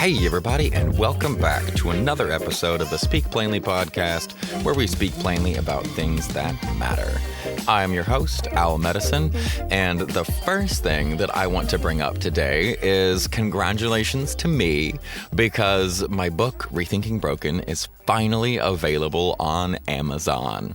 Hey, everybody, and welcome back to another episode of the Speak Plainly podcast, where we speak plainly about things that matter. I am your host, Owl Medicine, and the first thing that I want to bring up today is congratulations to me, because my book, Rethinking Broken, is finally available on Amazon.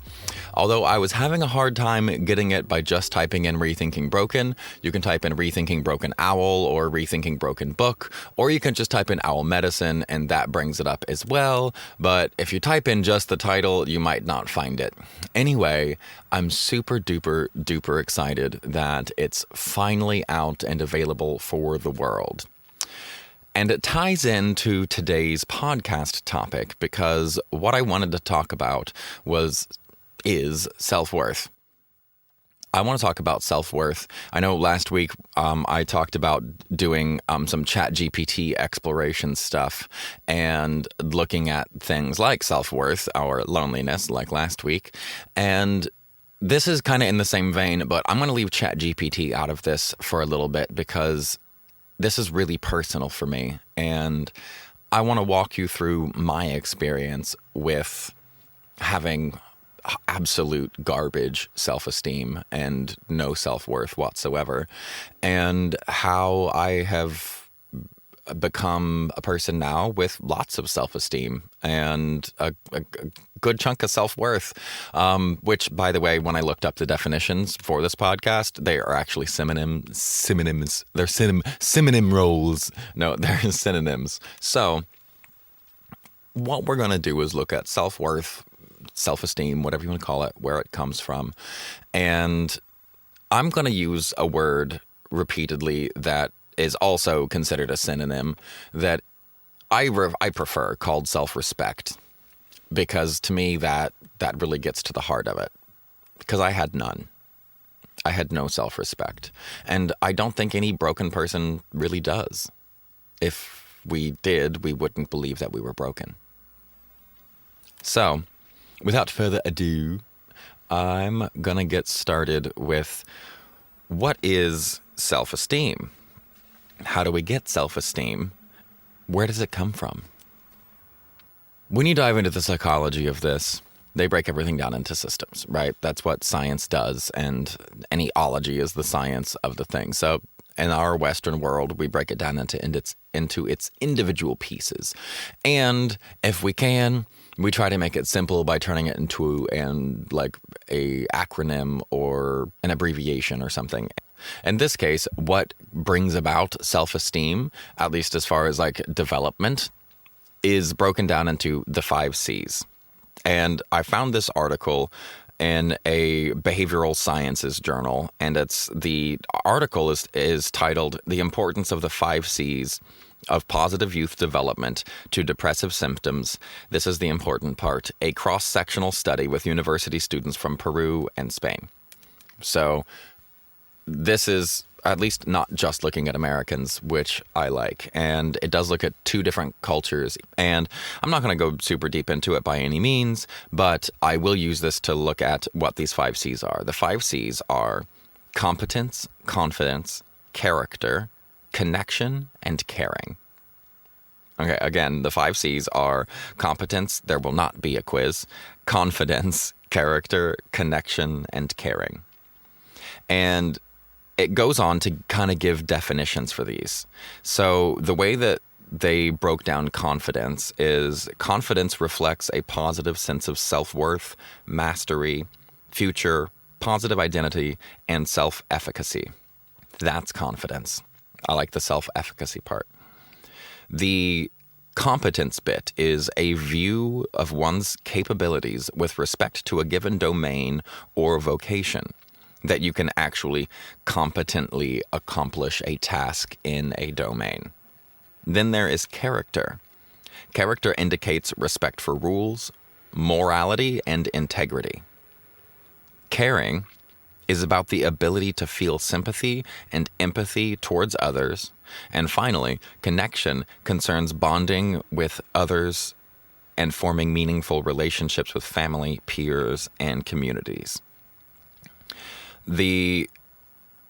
Although I was having a hard time getting it by just typing in Rethinking Broken, you can type in Rethinking Broken Owl or Rethinking Broken Book, or you can just type in Owl Medicine and that brings it up as well. But if you type in just the title, you might not find it. Anyway, I'm super duper excited that it's finally out and available for the world. And it ties into today's podcast topic because what I wanted to talk about is self-worth. I want to talk about self-worth. I know last week I talked about doing some ChatGPT exploration stuff and looking at things like self-worth or loneliness like last week. And this is kind of in the same vein, but I'm going to leave ChatGPT out of this for a little bit because this is really personal for me. And I want to walk you through my experience with having absolute garbage self-esteem and no self-worth whatsoever, and how I have become a person now with lots of self-esteem and a good chunk of self-worth, which, by the way, when I looked up the definitions for this podcast, they are actually synonyms. They're synonym roles. No, they're synonyms. So what we're going to do is look at self-worth, self-esteem, whatever you want to call it, where it comes from. And I'm going to use a word repeatedly that is also considered a synonym that I prefer, called self-respect, because to me that really gets to the heart of it, because I had none. I had no self-respect. And I don't think any broken person really does. If we did, we wouldn't believe that we were broken. So, without further ado, I'm going to get started with what is self-esteem? How do we get self-esteem? Where does it come from? When you dive into the psychology of this, they break everything down into systems, right? That's what science does, and any ology is the science of the thing. So in our Western world, we break it down into its individual pieces. And if we can, we try to make it simple by turning it into a acronym or an abbreviation or something. In this case, what brings about self-esteem, at least as far as development, is broken down into the 5 C's. And I found this article in a behavioral sciences journal, and the article is titled "The Importance of the 5 C's of Positive Youth Development to Depressive Symptoms. This is the important part. A cross-sectional study with university students from Peru and Spain." So this is at least not just looking at Americans, which I like. And it does look at 2 different cultures. And I'm not going to go super deep into it by any means, but I will use this to look at what these 5 C's are. The 5 C's are competence, confidence, character, connection, and caring. Okay, again, the 5 C's are competence, there will not be a quiz, confidence, character, connection, and caring. And it goes on to kind of give definitions for these. So the way that they broke down confidence is confidence reflects a positive sense of self-worth, mastery, future, positive identity, and self-efficacy. That's confidence. I like the self-efficacy part. The competence bit is a view of one's capabilities with respect to a given domain or vocation, that you can actually competently accomplish a task in a domain. Then there is character. Character indicates respect for rules, morality, and integrity. Caring is about the ability to feel sympathy and empathy towards others. And finally, connection concerns bonding with others and forming meaningful relationships with family, peers, and communities. The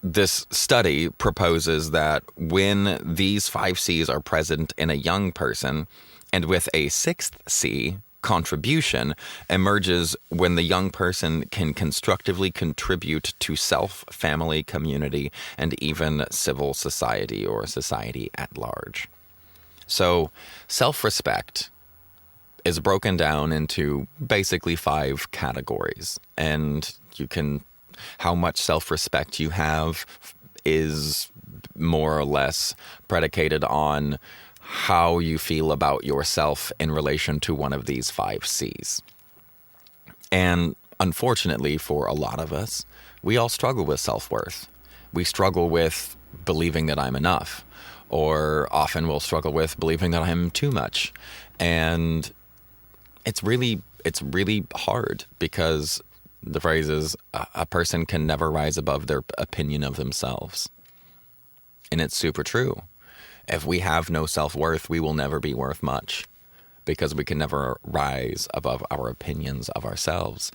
this study proposes that when these 5 C's are present in a young person, and with a 6th C, contribution, emerges when the young person can constructively contribute to self, family, community, and even civil society or society at large. So, self-respect is broken down into basically 5 categories. And how much self-respect you have is more or less predicated on how you feel about yourself in relation to one of these 5 C's. And unfortunately, for a lot of us, we all struggle with self-worth. We struggle with believing that I'm enough, or often we'll struggle with believing that I'm too much. And it's really hard, because the phrase is, a person can never rise above their opinion of themselves. And it's super true. If we have no self-worth, we will never be worth much, because we can never rise above our opinions of ourselves.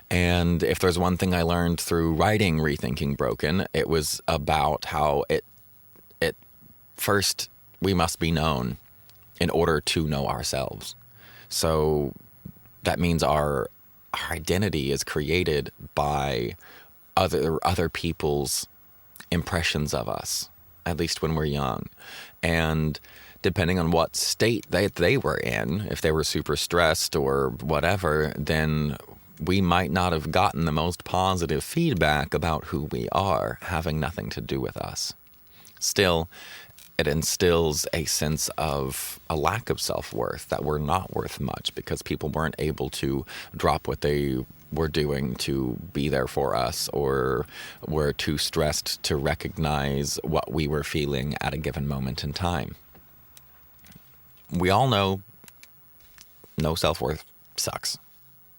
And if there's one thing I learned through writing Rethinking Broken, it was about how it first, we must be known in order to know ourselves. So that means our identity is created by other people's impressions of us, at least when we're young. And depending on what state they were in, if they were super stressed or whatever, then we might not have gotten the most positive feedback about who we are, having nothing to do with us. Still, it instills a sense of a lack of self-worth, that we're not worth much because people weren't able to drop what they were doing to be there for us, or were too stressed to recognize what we were feeling at a given moment in time. We all know no self-worth sucks.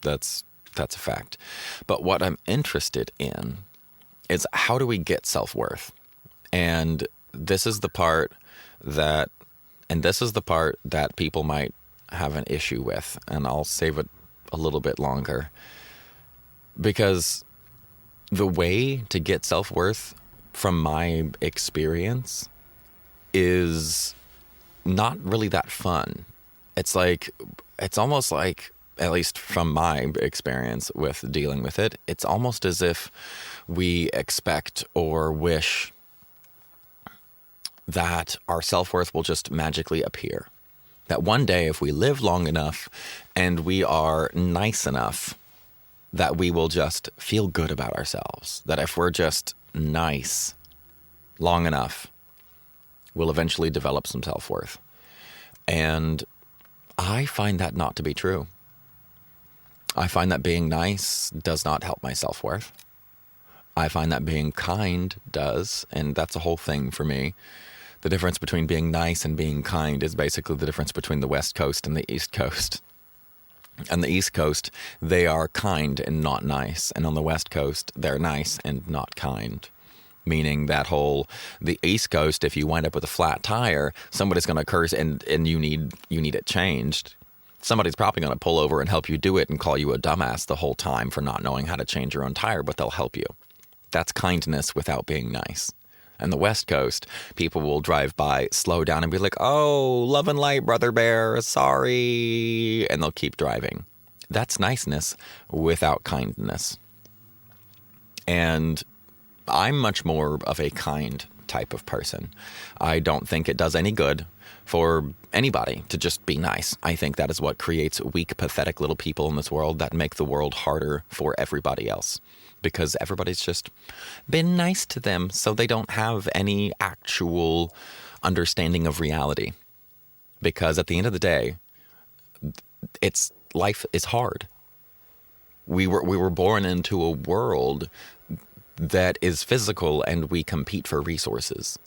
That's a fact. But what I'm interested in is, how do we get self-worth? And this is the part that people might have an issue with, and I'll save it a little bit longer. Because the way to get self-worth, from my experience, is not really that fun. It's almost like, at least from my experience with dealing with it, it's almost as if we expect or wish that our self-worth will just magically appear. That one day, if we live long enough and we are nice enough, that we will just feel good about ourselves. That if we're just nice long enough, we'll eventually develop some self-worth. And I find that not to be true. I find that being nice does not help my self-worth. I find that being kind does, and that's a whole thing for me. The difference between being nice and being kind is basically the difference between the West Coast and the East Coast. On the East Coast, they are kind and not nice. And on the West Coast, they're nice and not kind. Meaning the East Coast, if you wind up with a flat tire, somebody's going to curse and you need it changed. Somebody's probably going to pull over and help you do it and call you a dumbass the whole time for not knowing how to change your own tire, but they'll help you. That's kindness without being nice. And the West Coast, people will drive by, slow down, and be like, "Oh, love and light, brother bear, sorry," and they'll keep driving. That's niceness without kindness. And I'm much more of a kind type of person. I don't think it does any good for anybody to just be nice. I think that is what creates weak, pathetic little people in this world that make the world harder for everybody else. Because everybody's just been nice to them, so they don't have any actual understanding of reality. Because at the end of the day, life is hard. We were born into a world that is physical, and we compete for resources.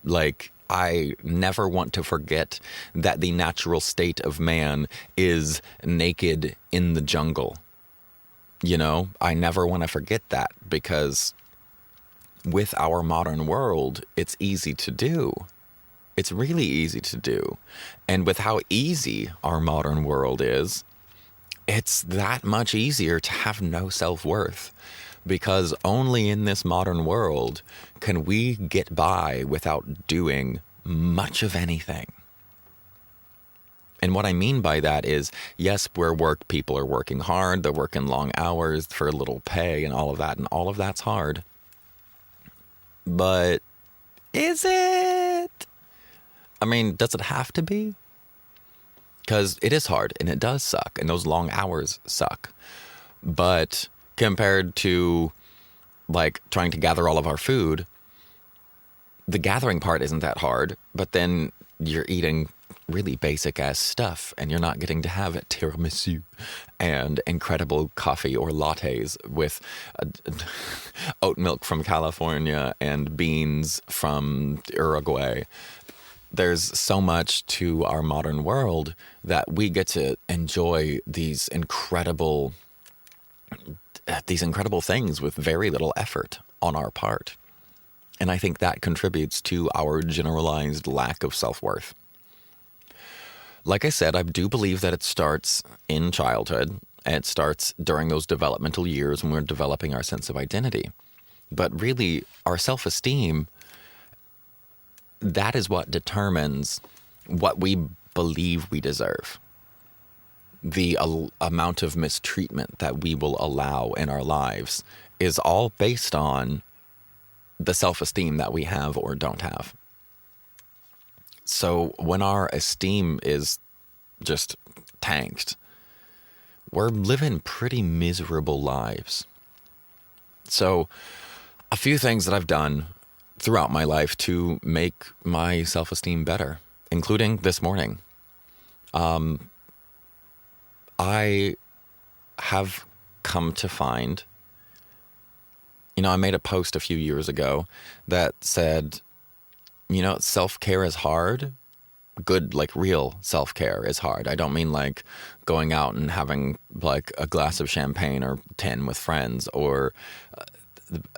Like, I never want to forget that the natural state of man is naked in the jungle. You know, I never want to forget that, because with our modern world, it's easy to do. It's really easy to do. And with how easy our modern world is, it's that much easier to have no self-worth, because only in this modern world can we get by without doing much of anything. And what I mean by that is, yes, people are working hard, they're working long hours for little pay and all of that's hard. But is it? I mean, does it have to be? Because it is hard and it does suck, and those long hours suck. But compared to like trying to gather all of our food, the gathering part isn't that hard, but then you're eating really basic ass stuff and you're not getting to have tiramisu and incredible coffee or lattes with oat milk from California and beans from Uruguay. There's so much to our modern world that we get to enjoy these incredible things with very little effort on our part. And I think that contributes to our generalized lack of self-worth. Like I said, I do believe that it starts in childhood, and it starts during those developmental years when we're developing our sense of identity. But really, our self-esteem, that is what determines what we believe we deserve. The amount of mistreatment that we will allow in our lives is all based on the self-esteem that we have or don't have. So when our esteem is just tanked, we're living pretty miserable lives. So a few things that I've done throughout my life to make my self-esteem better, including this morning. I have come to find, I made a post a few years ago that said, self-care is hard. Good, like real self-care is hard. I don't mean like going out and having like a glass of champagne or 10 with friends, or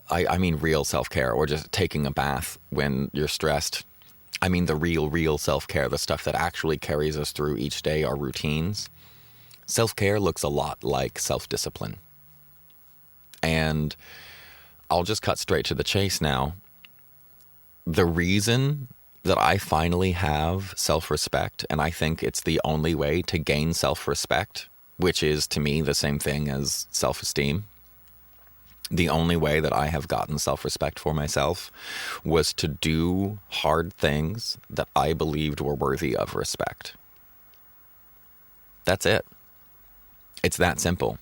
I mean real self-care, or just taking a bath when you're stressed. I mean the real self-care, the stuff that actually carries us through each day, our routines. Self-care looks a lot like self-discipline. And I'll just cut straight to the chase now. The reason that I finally have self-respect, and I think it's the only way to gain self-respect, which is to me the same thing as self-esteem. The only way that I have gotten self-respect for myself was to do hard things that I believed were worthy of respect. That's it. It's that simple.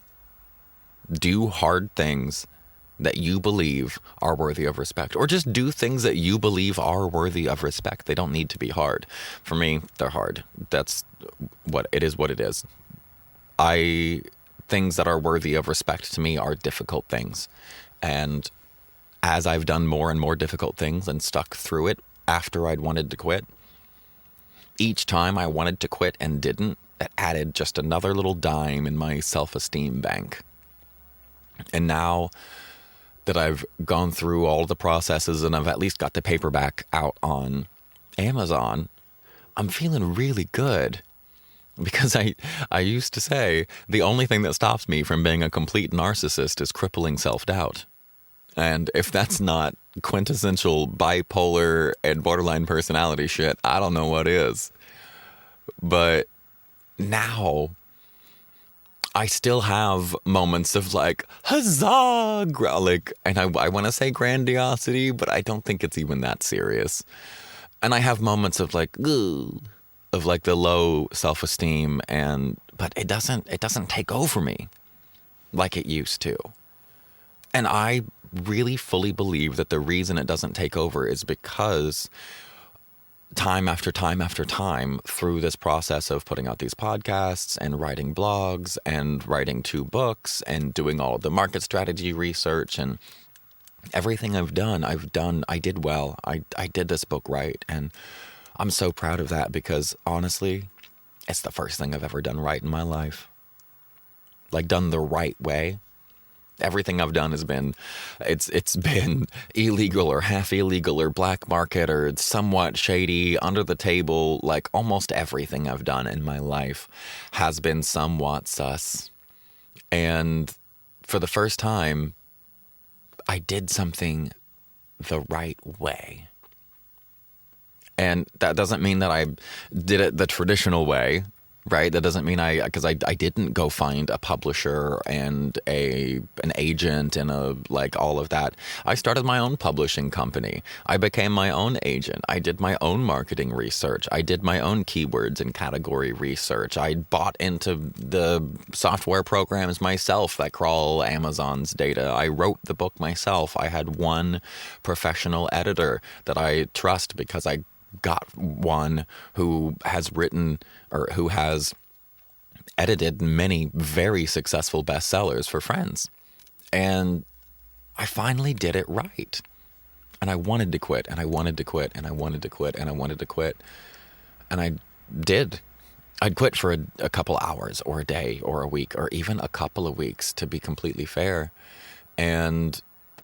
Do hard things that you believe are worthy of respect, or just do things that you believe are worthy of respect. They don't need to be hard. For me, they're hard. That's what it is. Things that are worthy of respect to me are difficult things. And as I've done more and more difficult things and stuck through it after I'd wanted to quit, each time I wanted to quit and didn't, it added just another little dime in my self-esteem bank. And now that I've gone through all the processes and I've at least got the paperback out on Amazon, I'm feeling really good. Because I used to say the only thing that stops me from being a complete narcissist is crippling self-doubt. And if that's not quintessential bipolar and borderline personality shit, I don't know what is. But now I still have moments of like, huzzah, and I want to say grandiosity, but I don't think it's even that serious. And I have moments of like, ugh, of like the low self-esteem, but it doesn't take over me like it used to. And I really fully believe that the reason it doesn't take over is because time after time after time through this process of putting out these podcasts and writing blogs and writing 2 books and doing all of the market strategy research and everything I did well. I did this book right. And I'm so proud of that because honestly, it's the first thing I've ever done right in my life. Like done the right way. Everything I've done has been, it's been illegal or half illegal or black market or somewhat shady, under the table. Like almost everything I've done in my life has been somewhat sus. And for the first time, I did something the right way. And that doesn't mean that I did it the traditional way, right? That doesn't mean because I didn't go find a publisher and an agent and all of that. I started my own publishing company. I became my own agent. I did my own marketing research. I did my own keywords and category research. I bought into the software programs myself that crawl Amazon's data. I wrote the book myself. I had one professional editor that I trust because I got one who has written or who has edited many very successful bestsellers for friends. And I finally did it right. And I wanted to quit, and I wanted to quit, and I wanted to quit, and I wanted to quit. And I did. I'd quit for a couple hours or a day or a week or even a couple of weeks, to be completely fair. And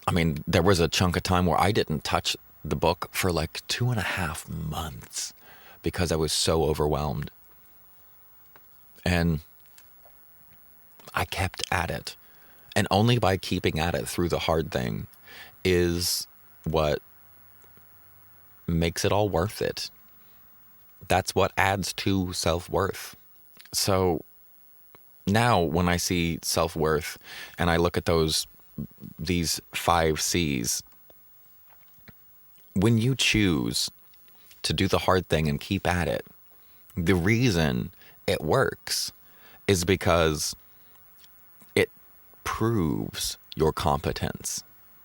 I mean, there was a chunk of time where I didn't touch the book for like 2.5 months because I was so overwhelmed. And I kept at it. And only by keeping at it through the hard thing is what makes it all worth it. That's what adds to self-worth. So now when I see self-worth and I look at these 5 C's, when you choose to do the hard thing and keep at it, the reason it works is because it proves your competence.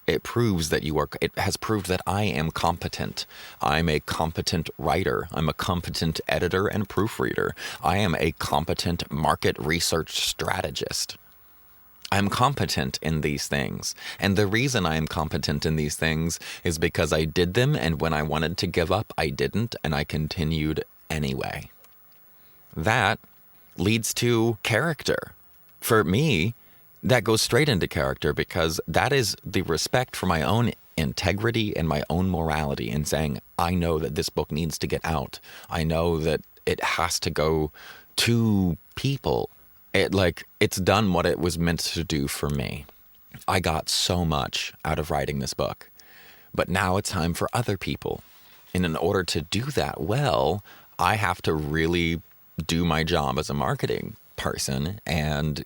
It proves that it has proved that I am competent. I'm a competent writer. I'm a competent editor and proofreader. I am a competent market research strategist. I'm competent in these things. And the reason I am competent in these things is because I did them, and when I wanted to give up, I didn't, and I continued anyway. That leads to character. For me, that goes straight into character, because that is the respect for my own integrity and my own morality in saying, I know that this book needs to get out. I know that it has to go to people. It's done what it was meant to do for me. I got so much out of writing this book, but now it's time for other people. And in order to do that well, I have to really do my job as a marketing person and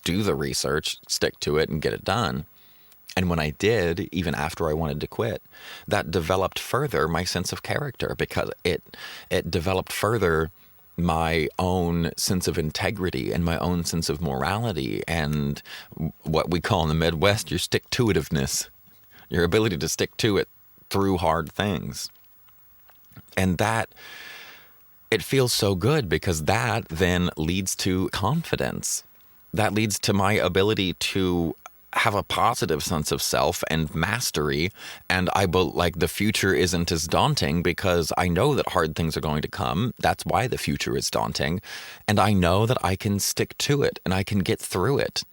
do the research, stick to it, and get it done. And when I did, even after I wanted to quit, that developed further my sense of character, because it developed further my own sense of integrity and my own sense of morality and what we call in the Midwest your stick-to-itiveness, your ability to stick to it through hard things. And that, it feels so good, because that then leads to confidence. That leads to my ability to have a positive sense of self and mastery. And the future isn't as daunting because I know that hard things are going to come. That's why the future is daunting. And I know that I can stick to it and I can get through it.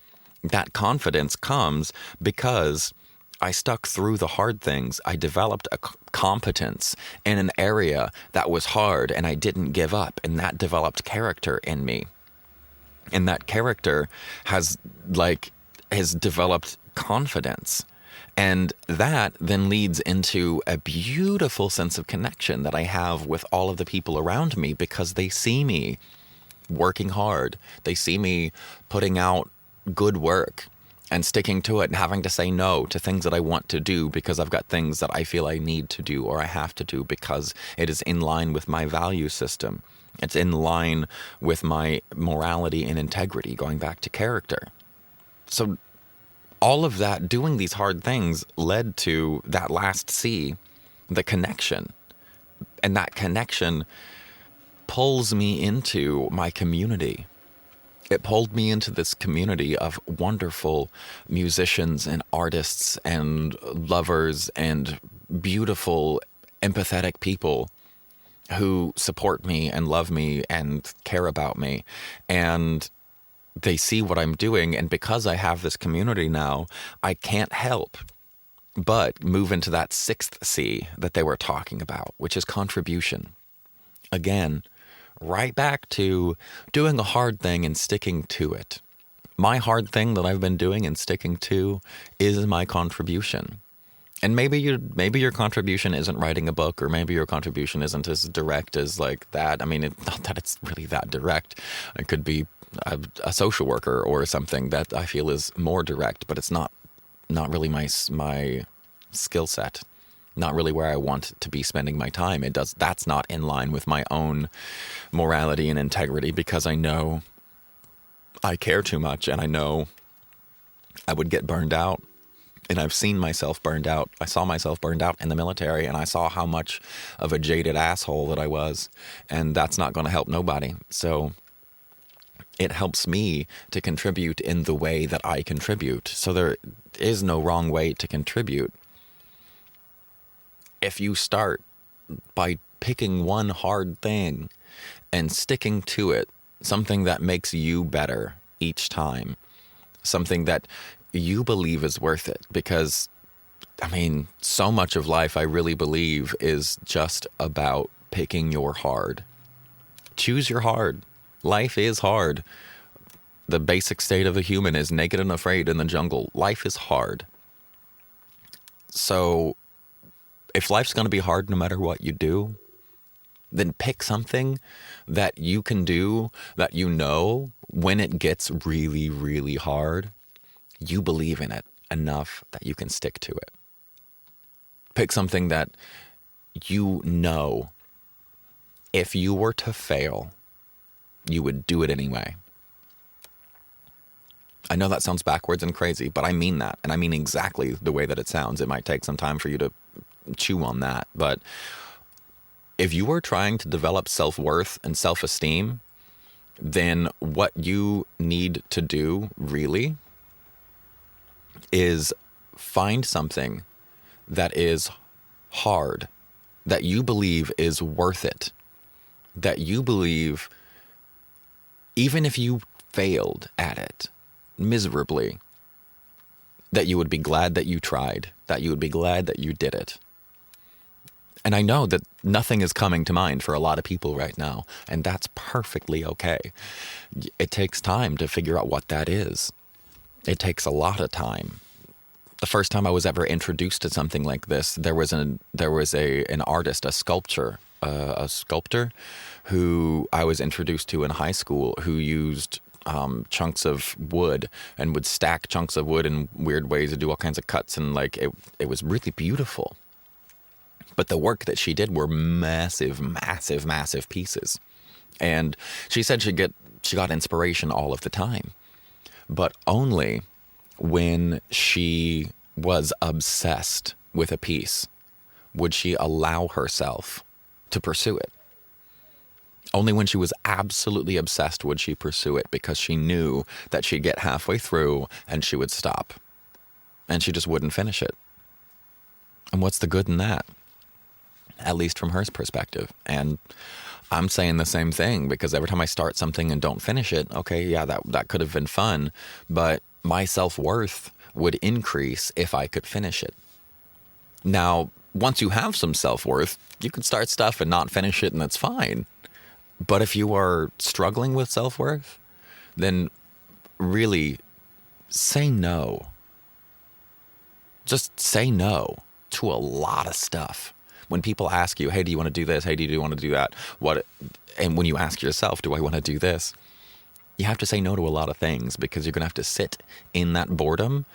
That confidence comes because I stuck through the hard things. I developed a competence in an area that was hard, and I didn't give up. And that developed character in me. And that character has developed confidence. And that then leads into a beautiful sense of connection that I have with all of the people around me, because they see me working hard. They see me putting out good work and sticking to it and having to say no to things that I want to do because I've got things that I feel I need to do or I have to do because it is in line with my value system. It's in line with my morality and integrity, going back to character. So all of that, doing these hard things, led to that last C, the connection. And that connection pulls me into my community. It pulled me into this community of wonderful musicians and artists and lovers and beautiful, empathetic people who support me and love me and care about me. And they see what I'm doing. And because I have this community now, I can't help but move into that 6th C that they were talking about, which is contribution. Again, right back to doing a hard thing and sticking to it. my hard thing that I've been doing and sticking to is my contribution. And maybe your contribution isn't writing a book, or maybe your contribution isn't as direct as like that. I mean, not that it's really that direct. It could be a social worker or something that I feel is more direct, but it's not really my skill set. Not really where I want to be spending my time. That's not in line with my own morality and integrity, because I know I care too much, and I know I would get burned out. And I've seen myself burned out. I saw myself burned out in the military, and I saw how much of a jaded asshole that I was. And that's not going to help nobody. So it helps me to contribute in the way that I contribute. So there is no wrong way to contribute. If you start by picking one hard thing and sticking to it, something that makes you better each time, something that you believe is worth it, because I mean, so much of life, I really believe, is just about picking your hard. Choose your hard. Life is hard. The basic state of a human is naked and afraid in the jungle. Life is hard. So if life's going to be hard no matter what you do, then pick something that you can do, that you know when it gets really, really hard, you believe in it enough that you can stick to it. Pick something that you know if you were to fail, you would do it anyway. I know that sounds backwards and crazy, but I mean that. And I mean exactly the way that it sounds. It might take some time for you to chew on that. But if you are trying to develop self-worth and self-esteem, then what you need to do really is find something that is hard, that you believe is worth it, that you believe even if you failed at it miserably, that you would be glad that you tried, that you would be glad that you did it. And I know that nothing is coming to mind for a lot of people right now, and that's perfectly okay. It takes time to figure out what that is. It takes a lot of time. The first time I was ever introduced to something like this, there was an artist, a sculptor who I was introduced to in high school, who used chunks of wood and would stack chunks of wood in weird ways to do all kinds of cuts, and like it was really beautiful. But the work that she did were massive, massive, massive pieces. And she said she got inspiration all of the time, but only when she was obsessed with a piece would she allow herself to pursue it. Only when she was absolutely obsessed would she pursue it, because she knew that she'd get halfway through and she would stop. And she just wouldn't finish it. And what's the good in that? At least from her perspective. And I'm saying the same thing, because every time I start something and don't finish it, okay, yeah, that could have been fun, but my self-worth would increase if I could finish it. Now, once you have some self-worth, you can start stuff and not finish it, and that's fine. But if you are struggling with self-worth, then really say no. Just say no to a lot of stuff. When people ask you, hey, do you want to do this? Hey, do you want to do that? And when you ask yourself, do I want to do this? You have to say no to a lot of things, because you're going to have to sit in that boredom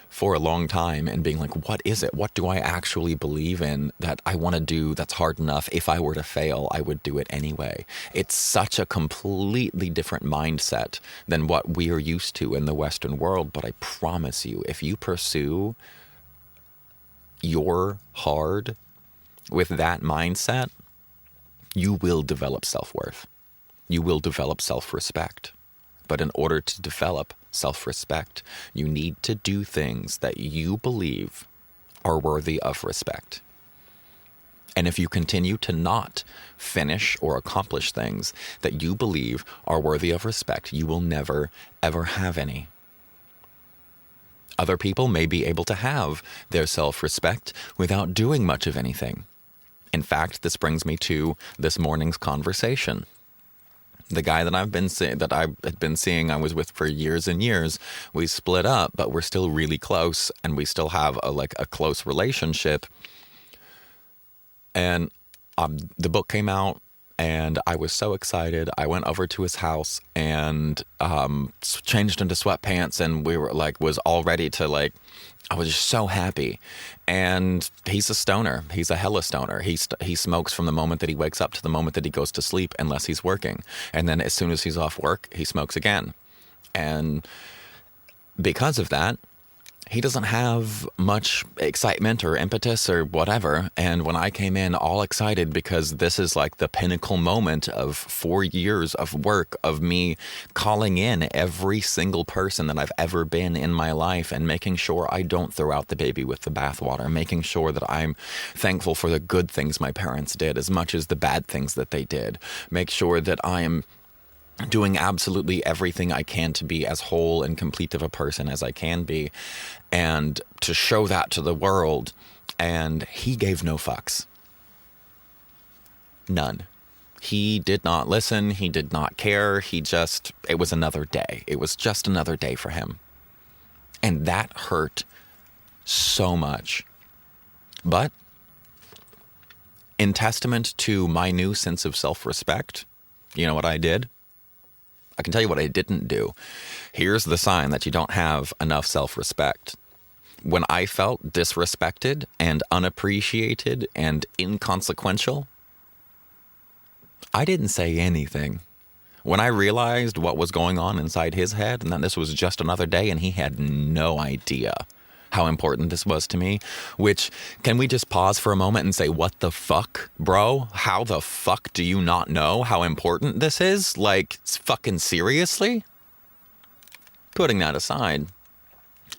for a long time and being like, what is it? What do I actually believe in that I want to do that's hard enough? If I were to fail, I would do it anyway. It's such a completely different mindset than what we are used to in the Western world. But I promise you, if you pursue your hard with that mindset, you will develop self-worth. You will develop self-respect. But in order to develop self-respect, you need to do things that you believe are worthy of respect. And if you continue to not finish or accomplish things that you believe are worthy of respect, you will never, ever have any. Other people may be able to have their self-respect without doing much of anything. In fact, this brings me to this morning's conversation. The guy that I had been seeing, I was with for years and years. We split up, but we're still really close, and we still have a close relationship. And the book came out, and I was so excited. I went over to his house and changed into sweatpants, and we were was all ready to I was just so happy. And he's a stoner. He's a hella stoner. He smokes from the moment that he wakes up to the moment that he goes to sleep, unless he's working. And then as soon as he's off work, he smokes again. And because of that, he doesn't have much excitement or impetus or whatever. And when I came in all excited, because this is the pinnacle moment of 4 years of work of me calling in every single person that I've ever been in my life and making sure I don't throw out the baby with the bathwater, making sure that I'm thankful for the good things my parents did as much as the bad things that they did, make sure that I am doing absolutely everything I can to be as whole and complete of a person as I can be, and to show that to the world. And he gave no fucks. None. He did not listen. He did not care. It was another day. It was just another day for him. And that hurt so much. But in testament to my new sense of self-respect, you know what I did? I can tell you what I didn't do. Here's the sign that you don't have enough self-respect. When I felt disrespected and unappreciated and inconsequential, I didn't say anything. When I realized what was going on inside his head and that this was just another day and he had no idea how important this was to me, which, can we just pause for a moment and say, what the fuck, bro? How the fuck do you not know how important this is? Fucking seriously? Putting that aside,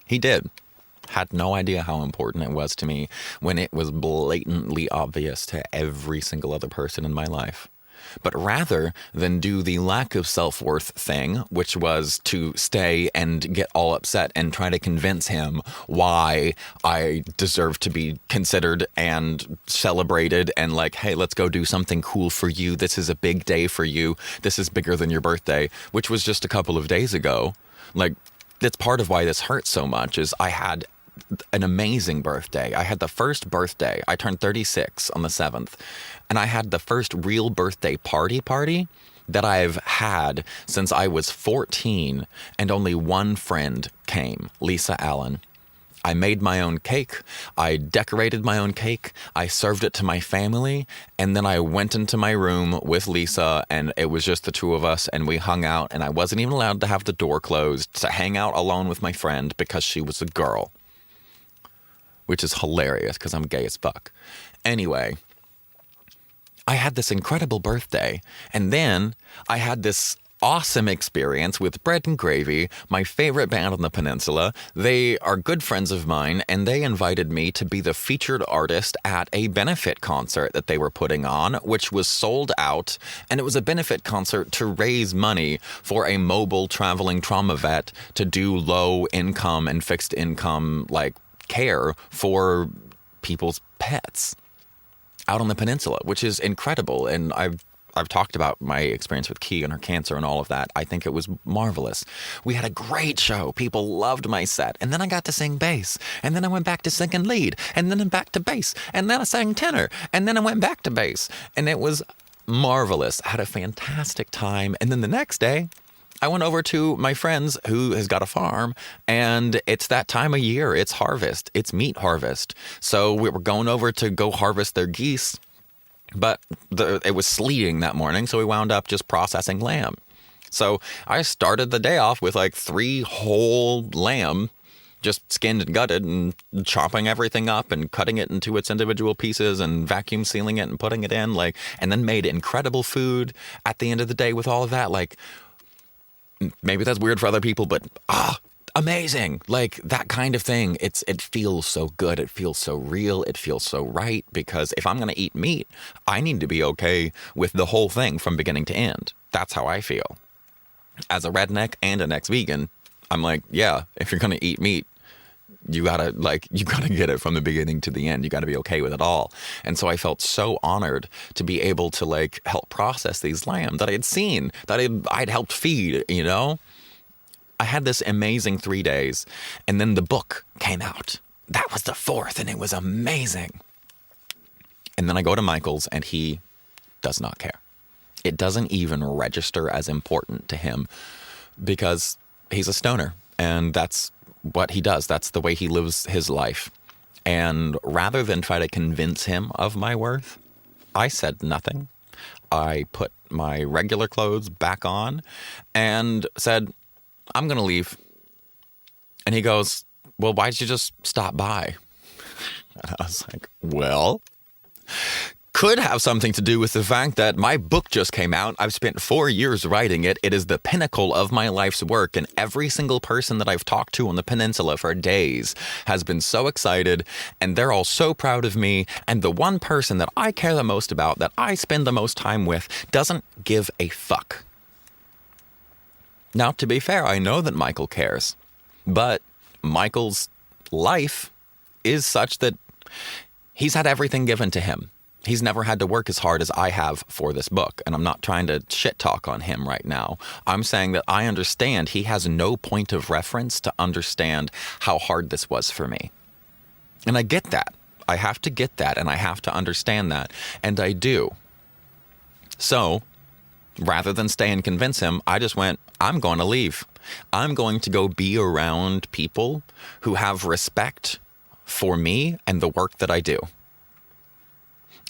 he did. Had no idea how important it was to me when it was blatantly obvious to every single other person in my life. But rather than do the lack of self-worth thing, which was to stay and get all upset and try to convince him why I deserve to be considered and celebrated and hey, let's go do something cool for you. This is a big day for you. This is bigger than your birthday, which was just a couple of days ago. That's part of why this hurts so much, is I had an amazing birthday. I had the first birthday. I turned 36 on the 7th. And I had the first real birthday party that I've had since I was 14, and only one friend came, Lisa Allen. I made my own cake. I decorated my own cake. I served it to my family. And then I went into my room with Lisa, and it was just the two of us, and we hung out, and I wasn't even allowed to have the door closed to hang out alone with my friend because she was a girl. Which is hilarious because I'm gay as fuck. Anyway, I had this incredible birthday, and then I had this awesome experience with Bread and Gravy, my favorite band on the peninsula. They are good friends of mine, and they invited me to be the featured artist at a benefit concert that they were putting on, which was sold out, and it was a benefit concert to raise money for a mobile traveling trauma vet to do low income and fixed income care for people's pets out on the peninsula, which is incredible. And I've talked about my experience with Key and her cancer and all of that. I think it was marvelous. We had a great show. People loved my set. And then I got to sing bass. And then I went back to singing lead. And then I'm back to bass. And then I sang tenor. And then I went back to bass. And it was marvelous. I had a fantastic time. And then the next day, I went over to my friend's who has got a farm, and it's that time of year. It's harvest. It's meat harvest. So we were going over to go harvest their geese, but it was sleeting that morning, so we wound up just processing lamb. So I started the day off with 3 whole lamb, just skinned and gutted, and chopping everything up and cutting it into its individual pieces and vacuum sealing it and putting it in, and then made incredible food at the end of the day with all of that. Maybe that's weird for other people, but amazing. That kind of thing. It feels so good. It feels so real. It feels so right, because if I'm going to eat meat, I need to be okay with the whole thing from beginning to end. That's how I feel. As a redneck and an ex-vegan, I'm yeah, if you're going to eat meat, you gotta get it from the beginning to the end. You gotta be okay with it all. And so I felt so honored to be able to like help process these lamb that I had seen, that I'd helped feed, you know? I had this amazing 3 days, and then the book came out. That was the fourth, and it was amazing. And then I go to Michael's, and he does not care. It doesn't even register as important to him because he's a stoner, and that's what he does. That's the way he lives his life. And rather than try to convince him of my worth, I said nothing. I put my regular clothes back on and said, I'm going to leave. And he goes, well, why'd you just stop by? And I was like, well, could have something to do with the fact that my book just came out. I've spent 4 years writing it. It is the pinnacle of my life's work. And every single person that I've talked to on the peninsula for days has been so excited. And they're all so proud of me. And the one person that I care the most about, that I spend the most time with, doesn't give a fuck. Now, to be fair, I know that Michael cares, but Michael's life is such that he's had everything given to him. He's never had to work as hard as I have for this book, and I'm not trying to shit talk on him right now. I'm saying that I understand he has no point of reference to understand how hard this was for me. And I get that. I have to get that, and I have to understand that, and I do. So rather than stay and convince him, I just went, I'm going to leave. I'm going to go be around people who have respect for me and the work that I do.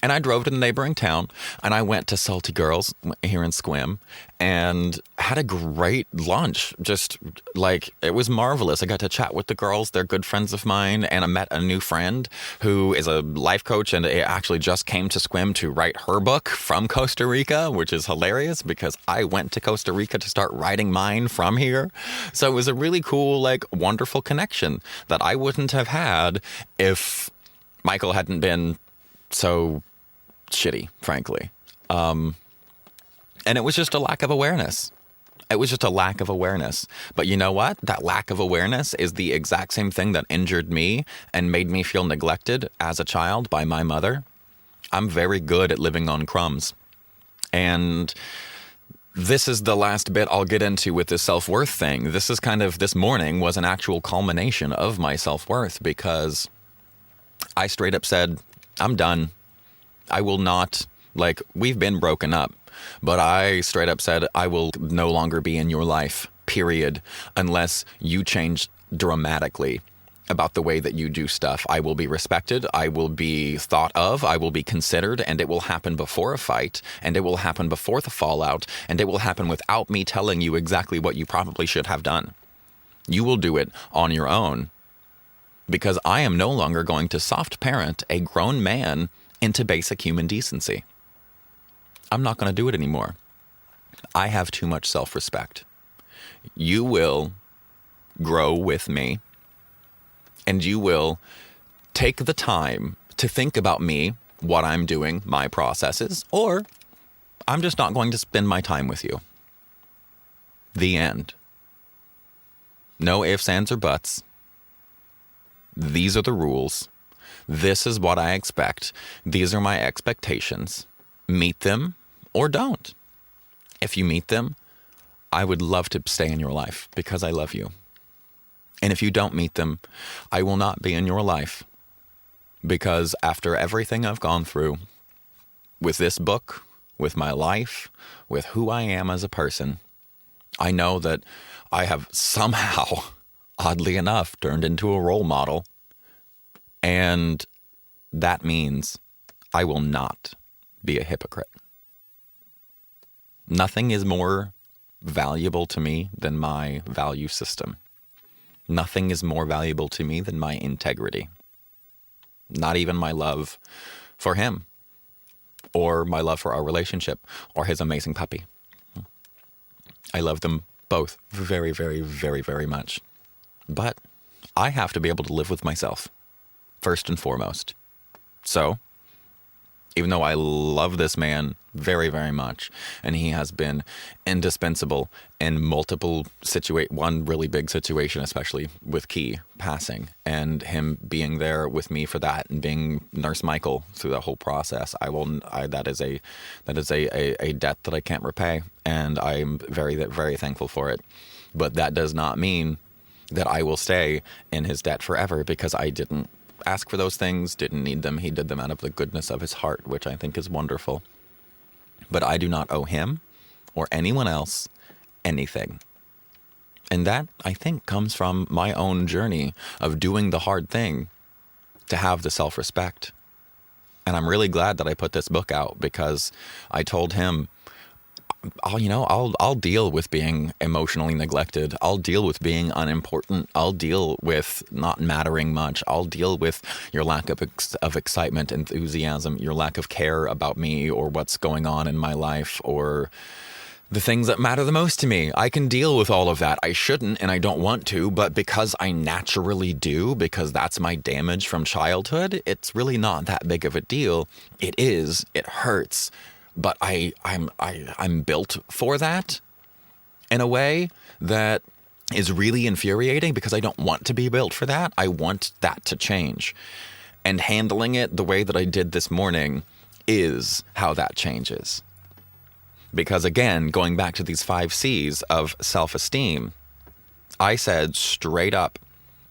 And I drove to the neighboring town, and I went to Salty Girls here in Sequim and had a great lunch. Just like, it was marvelous. I got to chat with the girls. They're good friends of mine. And I met a new friend who is a life coach and actually just came to Sequim to write her book from Costa Rica, which is hilarious because I went to Costa Rica to start writing mine from here. So it was a really cool, like, wonderful connection that I wouldn't have had if Michael hadn't been so shitty, frankly. And it was just a lack of awareness. It was just a lack of awareness. But you know what? That lack of awareness is the exact same thing that injured me and made me feel neglected as a child by my mother. I'm very good at living on crumbs. And this is the last bit I'll get into with this self-worth thing. This is this morning was an actual culmination of my self-worth because I straight up said, I'm done. I will not, we've been broken up, but I straight up said, I will no longer be in your life, period, unless you change dramatically about the way that you do stuff. I will be respected, I will be thought of, I will be considered, and it will happen before a fight, and it will happen before the fallout, and it will happen without me telling you exactly what you probably should have done. You will do it on your own, because I am no longer going to soft parent a grown man into basic human decency. I'm not going to do it anymore. I have too much self-respect. You will grow with me, and you will take the time to think about me, what I'm doing, my processes, or I'm just not going to spend my time with you. The end. No ifs, ands, or buts. These are the rules. This is what I expect. These are my expectations. Meet them or don't. If you meet them, I would love to stay in your life because I love you. And if you don't meet them, I will not be in your life because after everything I've gone through with this book, with my life, with who I am as a person, I know that I have somehow, oddly enough, turned into a role model. And that means I will not be a hypocrite. Nothing is more valuable to me than my value system. Nothing is more valuable to me than my integrity. Not even my love for him, or my love for our relationship, or his amazing puppy. I love them both very, very, very, very much. But I have to be able to live with myself, first and foremost. So, even though I love this man very, very much, and he has been indispensable in multiple one really big situation, especially with Key passing, and him being there with me for that, and being Nurse Michael through that whole process. That is a debt that I can't repay, and I'm very, very thankful for it. But that does not mean that I will stay in his debt forever, because I didn't ask for those things, didn't need them. He did them out of the goodness of his heart, which I think is wonderful. But I do not owe him or anyone else anything. And that, I think, comes from my own journey of doing the hard thing to have the self-respect. And I'm really glad that I put this book out, because I told him, I'll deal with being emotionally neglected. I'll deal with being unimportant. I'll deal with not mattering much. I'll deal with your lack of excitement, enthusiasm, your lack of care about me or what's going on in my life, or the things that matter the most to me. I can deal with all of that. I shouldn't, and I don't want to, but because I naturally do, because that's my damage from childhood, it's really not that big of a deal. It is. It hurts. But I'm built for that in a way that is really infuriating, because I don't want to be built for that. I want that to change. And handling it the way that I did this morning is how that changes. Because again, going back to these 5 C's of self-esteem, I said straight up,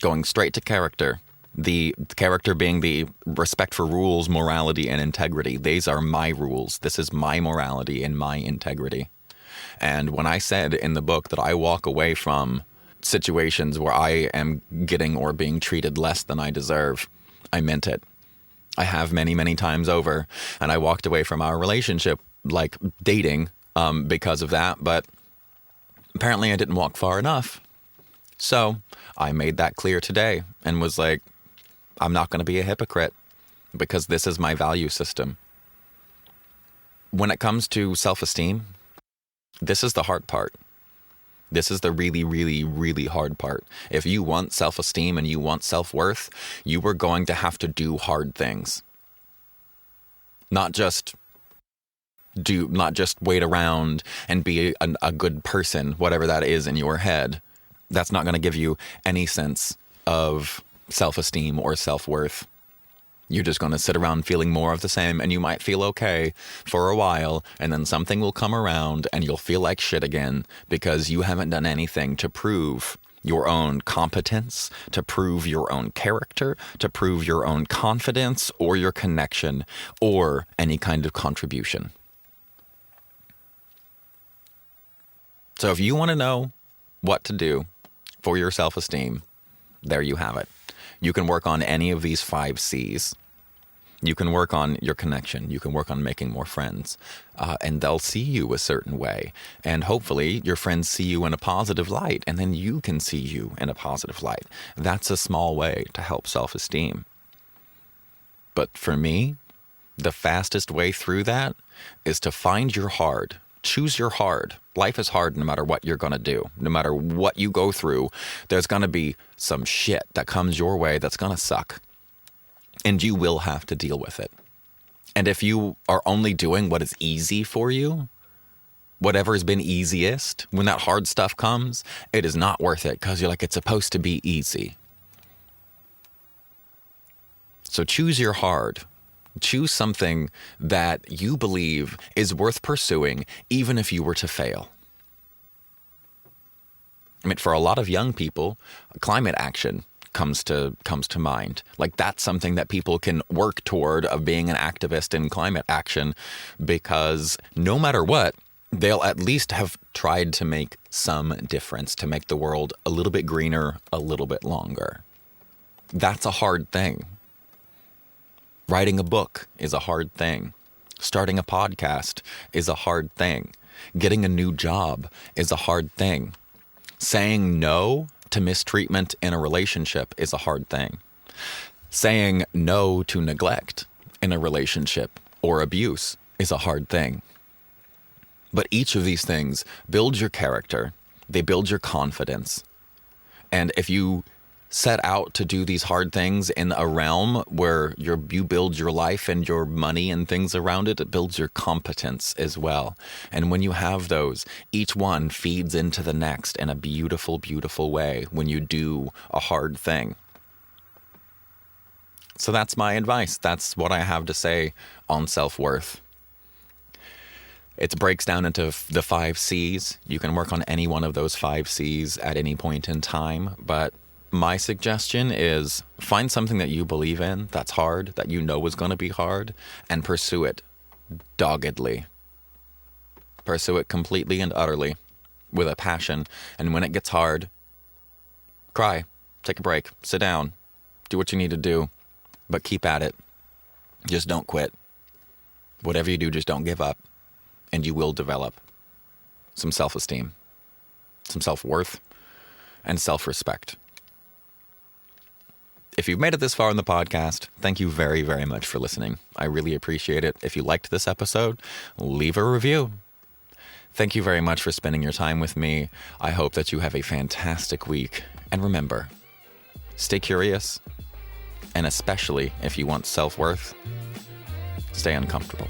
going straight to character, the character being the respect for rules, morality, and integrity. These are my rules. This is my morality and my integrity. And when I said in the book that I walk away from situations where I am getting or being treated less than I deserve, I meant it. I have many, many times over. And I walked away from our relationship, like dating, because of that. But apparently I didn't walk far enough. So I made that clear today and was like, I'm not going to be a hypocrite, because this is my value system. When it comes to self-esteem, this is the hard part. This is the really, really, really hard part. If you want self-esteem and you want self-worth, you are going to have to do hard things. Not just wait around and be a good person, whatever that is in your head. That's not going to give you any sense of self-esteem or self-worth. You're just going to sit around feeling more of the same, and you might feel okay for a while, and then something will come around and you'll feel like shit again, because you haven't done anything to prove your own competence, to prove your own character, to prove your own confidence or your connection or any kind of contribution. So if you want to know what to do for your self-esteem, there you have it. You can work on any of these 5 C's. You can work on your connection. You can work on making more friends. And they'll see you a certain way. And hopefully your friends see you in a positive light, and then you can see you in a positive light. That's a small way to help self-esteem. But for me, the fastest way through that is to find your hard. Choose your hard. Life is hard no matter what you're going to do. No matter what you go through, there's going to be some shit that comes your way that's going to suck. And you will have to deal with it. And if you are only doing what is easy for you, whatever has been easiest, when that hard stuff comes, it is not worth it, because you're like, it's supposed to be easy. So choose your hard. Choose something that you believe is worth pursuing, even if you were to fail. I mean, for a lot of young people, climate action comes to mind. Like, that's something that people can work toward, of being an activist in climate action, because no matter what, they'll at least have tried to make some difference, to make the world a little bit greener, a little bit longer. That's a hard thing. Writing a book is a hard thing. Starting a podcast is a hard thing. Getting a new job is a hard thing. Saying no to mistreatment in a relationship is a hard thing. Saying no to neglect in a relationship or abuse is a hard thing. But each of these things builds your character. They build your confidence. And if you set out to do these hard things in a realm where you build your life and your money and things around it. It builds your competence as well. And when you have those, each one feeds into the next in a beautiful, beautiful way when you do a hard thing. So that's my advice. That's what I have to say on self-worth. It breaks down into the 5 C's. You can work on any one of those 5 C's at any point in time, but my suggestion is find something that you believe in, that's hard, that you know is going to be hard, and pursue it doggedly. Pursue it completely and utterly with a passion. And when it gets hard, cry, take a break, sit down, do what you need to do, but keep at it. Just don't quit. Whatever you do, just don't give up, and you will develop some self-esteem, some self-worth, and self-respect. If you've made it this far in the podcast, thank you very, very much for listening. I really appreciate it. If you liked this episode, leave a review. Thank you very much for spending your time with me. I hope that you have a fantastic week. And remember, stay curious. And especially if you want self-worth, stay uncomfortable.